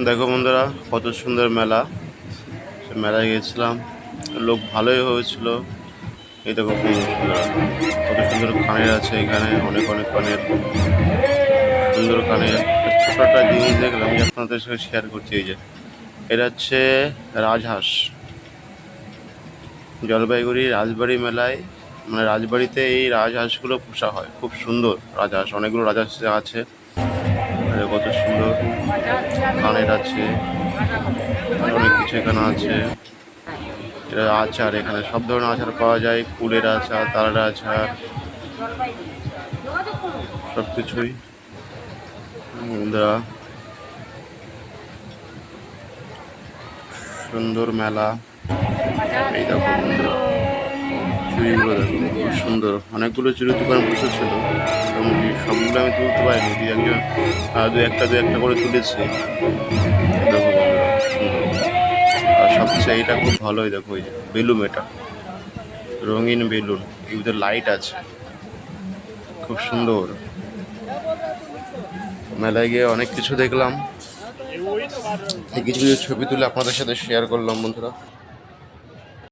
দেখো বন্ধুরা, কত সুন্দর মেলা। সে মেলায় গিয়েছিলাম, লোক ভালোই হয়েছিল। এই দেখো বন্ধুরা, কত সুন্দর কানের আছে এখানে, অনেক অনেক কানের, সুন্দর কানের। ছোট একটা জিনিস দেখলাম, যে আপনাদের সঙ্গে শেয়ার করছি। এই যে এটা হচ্ছে রাজহাঁস। জলপাইগুড়ি রাজবাড়ি মেলায়, মানে রাজবাড়িতে এই রাজহাঁসগুলো পোষা হয়। খুব সুন্দর রাজহাঁস, অনেকগুলো রাজহাঁস আছে। কত সুন্দর কানের আছে, অনেক কিছু এখানে আছে। এটা আচার, এখানে সব ধরনের আচার পাওয়া যায়। কুলের আচার, তালের আচার, সব কিছুই। সুন্দর মেলা। এই দেখো বন্ধুরা, চুড়িগুলো দেখো, খুব সুন্দর। অনেকগুলো চুড়ির দোকান বসেছিল, মোটামুটি সবগুলো আমি তুলতে পারিনি। দু একটা করে তুলেছি। দেখো বন্ধুরা, সুন্দর। আর সবচেয়ে এটা খুব ভালোই, দেখো এই যে বেলুন, এটা রঙিন বেলুন, এর ভিতরে লাইট আছে, খুব সুন্দর। মেলায় গিয়ে অনেক কিছু দেখলাম, কিছু কিছু ছবি তুলে আপনাদের সাথে শেয়ার করলাম বন্ধুরা।